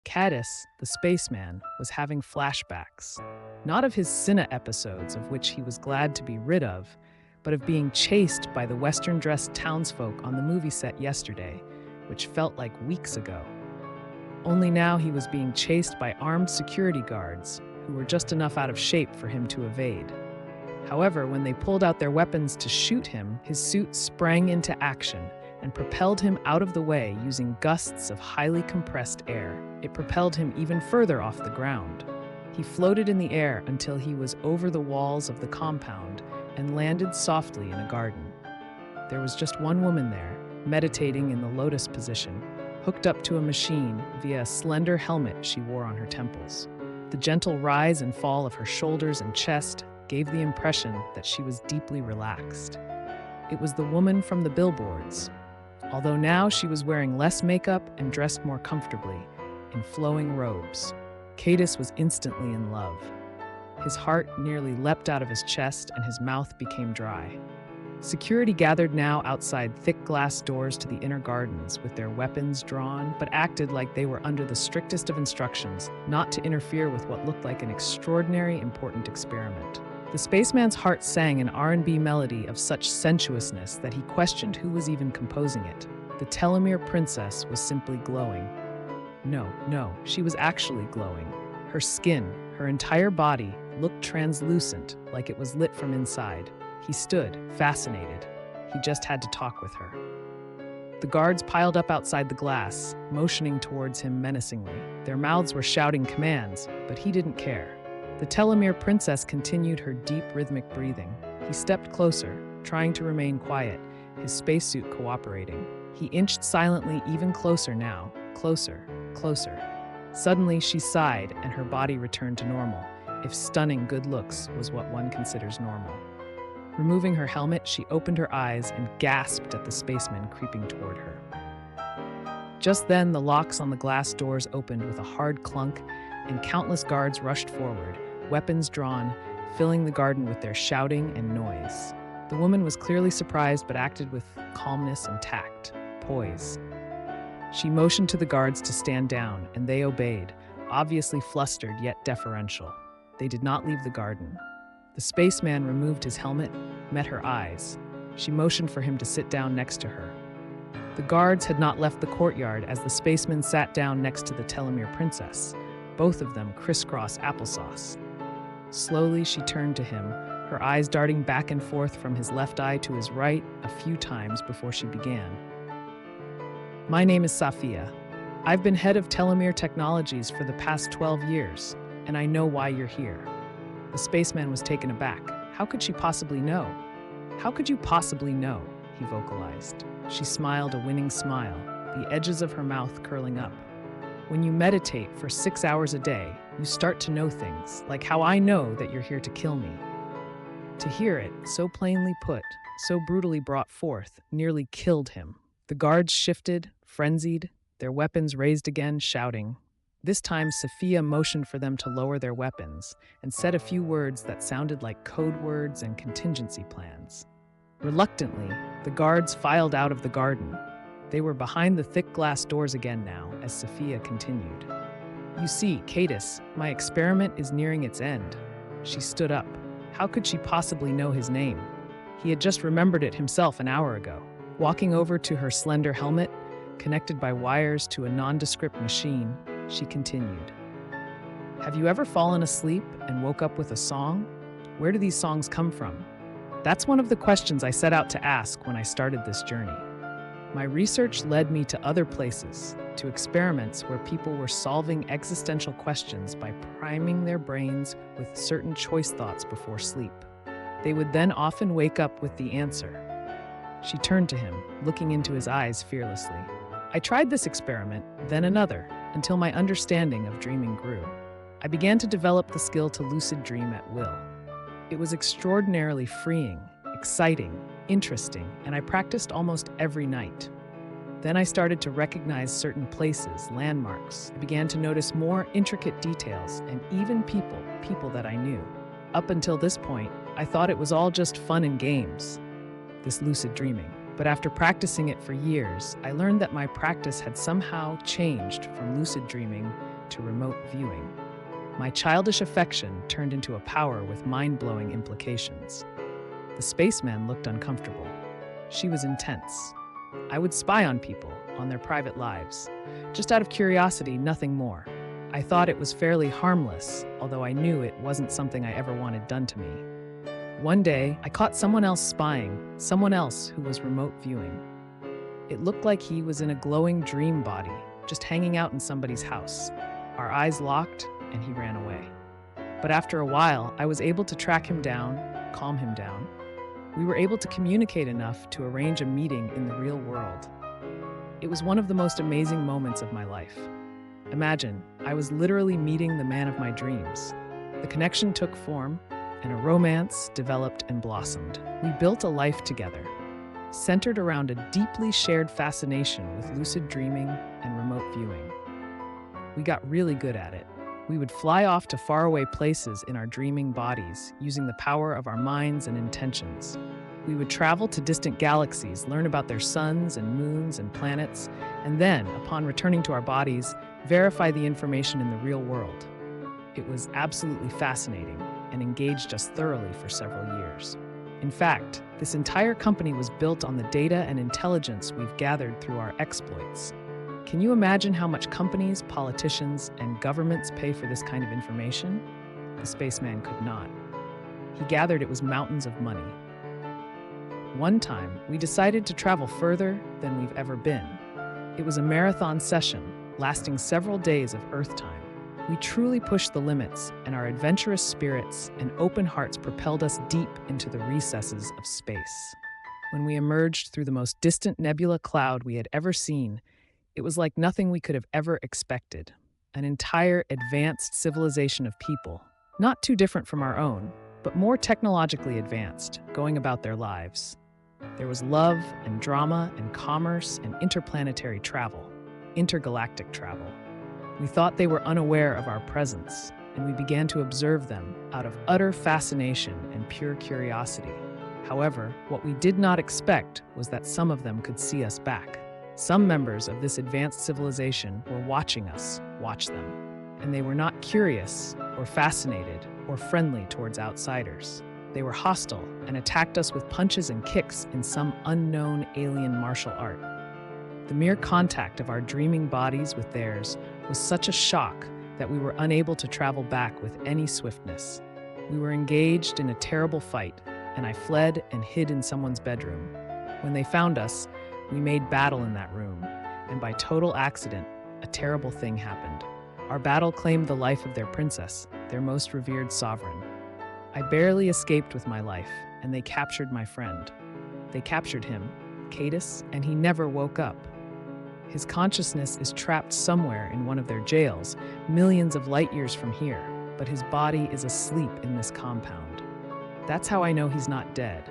Caddis, the spaceman, was having flashbacks, not of his Cinna episodes, of which he was glad to be rid of, but of being chased by the Western-dressed townsfolk on the movie set yesterday, which felt like weeks ago. Only now he was being chased by armed security guards, who were just enough out of shape for him to evade. However, when they pulled out their weapons to shoot him, his suit sprang into action and propelled him out of the way using gusts of highly compressed air. It propelled him even further off the ground. He floated in the air until he was over the walls of the compound and landed softly in a garden. There was just one woman there, meditating in the lotus position, hooked up to a machine via a slender helmet she wore on her temples. The gentle rise and fall of her shoulders and chest gave the impression that she was deeply relaxed. It was the woman from the billboards, although now she was wearing less makeup and dressed more comfortably, in flowing robes. Cadis was instantly in love. His heart nearly leapt out of his chest and his mouth became dry. Security gathered now outside thick glass doors to the inner gardens with their weapons drawn, but acted like they were under the strictest of instructions not to interfere with what looked like an extraordinary important experiment. The spaceman's heart sang an R&B melody of such sensuousness that he questioned who was even composing it. The Telomere princess was simply glowing. No, she was actually glowing. Her skin, her entire body, looked translucent, like it was lit from inside. He stood, fascinated. He just had to talk with her. The guards piled up outside the glass, motioning towards him menacingly. Their mouths were shouting commands, but he didn't care. The Telomere princess continued her deep, rhythmic breathing. He stepped closer, trying to remain quiet, his spacesuit cooperating. He inched silently even closer now, closer. Suddenly, she sighed, and her body returned to normal, if stunning good looks was what one considers normal. Removing her helmet, she opened her eyes and gasped at the spaceman creeping toward her. Just then, the locks on the glass doors opened with a hard clunk, and countless guards rushed forward, weapons drawn, filling the garden with their shouting and noise. The woman was clearly surprised but acted with calmness and tact, poise. She motioned to the guards to stand down, and they obeyed, obviously flustered yet deferential. They did not leave the garden. The spaceman removed his helmet, met her eyes. She motioned for him to sit down next to her. The guards had not left the courtyard as the spaceman sat down next to the Telomere princess, both of them crisscross applesauce. Slowly, she turned to him, her eyes darting back and forth from his left eye to his right a few times before she began. My name is Safia. I've been head of Telomere Technologies for the past 12 years, and I know why you're here. The spaceman was taken aback. How could she possibly know? How could you possibly know? He vocalized. She smiled a winning smile, the edges of her mouth curling up. When you meditate for 6 hours a day, you start to know things, like how I know that you're here to kill me. To hear it, so plainly put, so brutally brought forth, nearly killed him. The guards shifted, frenzied, their weapons raised again, shouting. This time, Sophia motioned for them to lower their weapons and said a few words that sounded like code words and contingency plans. Reluctantly, the guards filed out of the garden. They were behind the thick glass doors again now, as Sophia continued. You see, Cadis, my experiment is nearing its end. She stood up. How could she possibly know his name? He had just remembered it himself an hour ago. Walking over to her slender helmet, connected by wires to a nondescript machine, she continued. Have you ever fallen asleep and woke up with a song? Where do these songs come from? That's one of the questions I set out to ask when I started this journey. My research led me to other places, to experiments where people were solving existential questions by priming their brains with certain choice thoughts before sleep. They would then often wake up with the answer. She turned to him, looking into his eyes fearlessly. I tried this experiment, then another, until my understanding of dreaming grew. I began to develop the skill to lucid dream at will. It was extraordinarily freeing, exciting, interesting, and I practiced almost every night. Then I started to recognize certain places, landmarks. I began to notice more intricate details and even people that I knew. Up until this point, I thought it was all just fun and games, this lucid dreaming. But after practicing it for years, I learned that my practice had somehow changed from lucid dreaming to remote viewing. My childish affection turned into a power with mind-blowing implications. The spaceman looked uncomfortable. She was intense. I would spy on people, on their private lives. Just out of curiosity, nothing more. I thought it was fairly harmless, although I knew it wasn't something I ever wanted done to me. One day, I caught someone else spying, someone else who was remote viewing. It looked like he was in a glowing dream body, just hanging out in somebody's house. Our eyes locked, and he ran away. But after a while, I was able to track him down, calm him down. We were able to communicate enough to arrange a meeting in the real world. It was one of the most amazing moments of my life. Imagine, I was literally meeting the man of my dreams. The connection took form, and a romance developed and blossomed. We built a life together, centered around a deeply shared fascination with lucid dreaming and remote viewing. We got really good at it. We would fly off to faraway places in our dreaming bodies, using the power of our minds and intentions. We would travel to distant galaxies, learn about their suns and moons and planets, and then, upon returning to our bodies, verify the information in the real world. It was absolutely fascinating and engaged us thoroughly for several years. In fact, this entire company was built on the data and intelligence we've gathered through our exploits. Can you imagine how much companies, politicians, and governments pay for this kind of information? The spaceman could not. He gathered it was mountains of money. One time, we decided to travel further than we've ever been. It was a marathon session, lasting several days of Earth time. We truly pushed the limits, and our adventurous spirits and open hearts propelled us deep into the recesses of space. When we emerged through the most distant nebula cloud we had ever seen, it was like nothing we could have ever expected. An entire advanced civilization of people, not too different from our own, but more technologically advanced, going about their lives. There was love and drama and commerce and interplanetary travel, intergalactic travel. We thought they were unaware of our presence, and we began to observe them out of utter fascination and pure curiosity. However, what we did not expect was that some of them could see us back. Some members of this advanced civilization were watching us watch them, and they were not curious or fascinated or friendly towards outsiders. They were hostile and attacked us with punches and kicks in some unknown alien martial art. The mere contact of our dreaming bodies with theirs was such a shock that we were unable to travel back with any swiftness. We were engaged in a terrible fight, and I fled and hid in someone's bedroom. When they found us, we made battle in that room, and by total accident, a terrible thing happened. Our battle claimed the life of their princess, their most revered sovereign. I barely escaped with my life, and they captured my friend. They captured him, Cadus, and he never woke up. His consciousness is trapped somewhere in one of their jails, millions of light years from here, but his body is asleep in this compound. That's how I know he's not dead.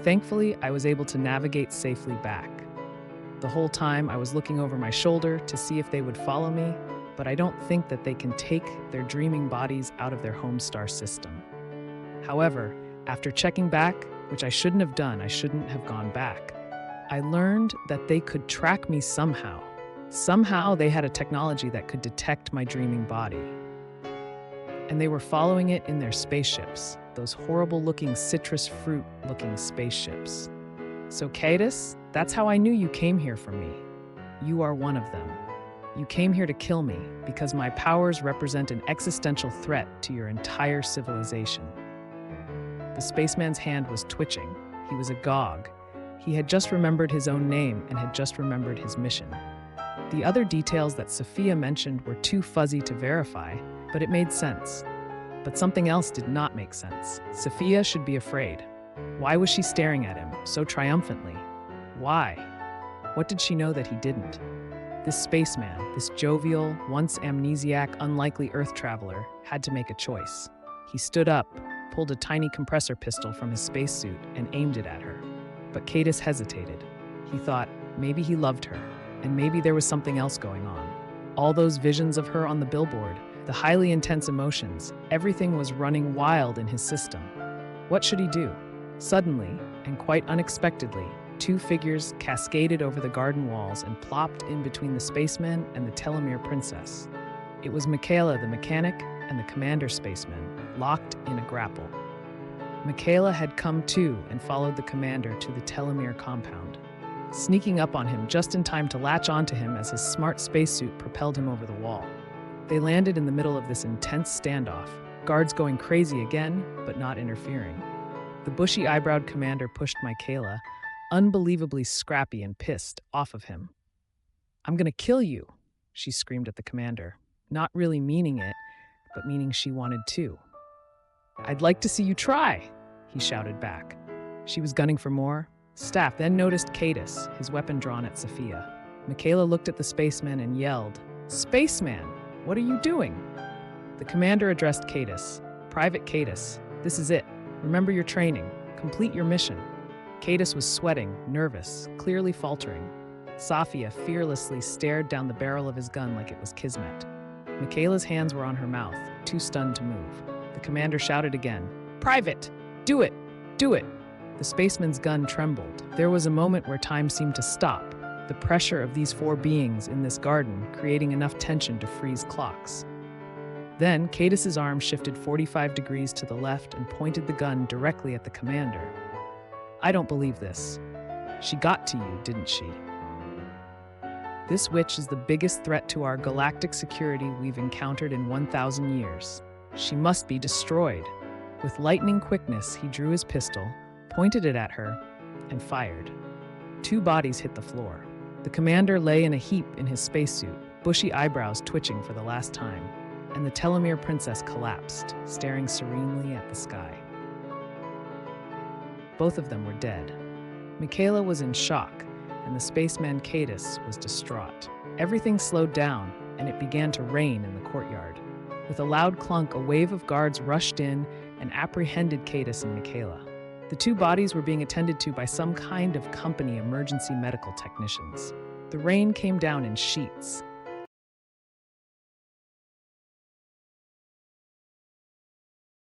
Thankfully, I was able to navigate safely back. The whole time, I was looking over my shoulder to see if they would follow me, but I don't think that they can take their dreaming bodies out of their home star system. However, after checking back, which I shouldn't have done, I shouldn't have gone back, I learned that they could track me somehow. Somehow they had a technology that could detect my dreaming body. And they were following it in their spaceships, those horrible-looking citrus fruit-looking spaceships. So, Cadus, that's how I knew you came here for me. You are one of them. You came here to kill me because my powers represent an existential threat to your entire civilization. The spaceman's hand was twitching. He was agog. He had just remembered his own name and had just remembered his mission. The other details that Sophia mentioned were too fuzzy to verify, but it made sense. But something else did not make sense. Sophia should be afraid. Why was she staring at him so triumphantly? Why? What did she know that he didn't? This spaceman, this jovial, once amnesiac, unlikely Earth traveler, had to make a choice. He stood up, pulled a tiny compressor pistol from his spacesuit, and aimed it at her. But Cadus hesitated. He thought maybe he loved her, and maybe there was something else going on. All those visions of her on the billboard, the highly intense emotions, everything was running wild in his system. What should he do? Suddenly, and quite unexpectedly, two figures cascaded over the garden walls and plopped in between the spaceman and the Telomere princess. It was Michaela, the mechanic, and the commander spaceman, locked in a grapple. Michaela had come to and followed the commander to the Telomere compound, sneaking up on him just in time to latch onto him as his smart spacesuit propelled him over the wall. They landed in the middle of this intense standoff, guards going crazy again, but not interfering. The bushy-eyebrowed commander pushed Michaela, unbelievably scrappy and pissed, off of him. "I'm gonna kill you," she screamed at the commander, not really meaning it, but meaning she wanted to. "I'd like to see you try," he shouted back. She was gunning for more. Staff then noticed Cadus, his weapon drawn at Sophia. Michaela looked at the spaceman and yelled, "Spaceman, what are you doing?" The commander addressed Cadus. "Private Cadus, this is it. Remember your training. Complete your mission." Cadus was sweating, nervous, clearly faltering. Sophia fearlessly stared down the barrel of his gun like it was kismet. Michaela's hands were on her mouth, too stunned to move. The commander shouted again, "Private! Do it! Do it!" The spaceman's gun trembled. There was a moment where time seemed to stop, the pressure of these four beings in this garden creating enough tension to freeze clocks. Then, Cadus's arm shifted 45 degrees to the left and pointed the gun directly at the commander. "I don't believe this. She got to you, didn't she? This witch is the biggest threat to our galactic security we've encountered in 1,000 years. She must be destroyed." With lightning quickness, he drew his pistol, pointed it at her, and fired. Two bodies hit the floor. The commander lay in a heap in his spacesuit, bushy eyebrows twitching for the last time, and the Telomere princess collapsed, staring serenely at the sky. Both of them were dead. Michaela was in shock, and the spaceman Cadus was distraught. Everything slowed down, and it began to rain in the courtyard. With a loud clunk, a wave of guards rushed in and apprehended Cadus and Michaela. The two bodies were being attended to by some kind of company emergency medical technicians. The rain came down in sheets,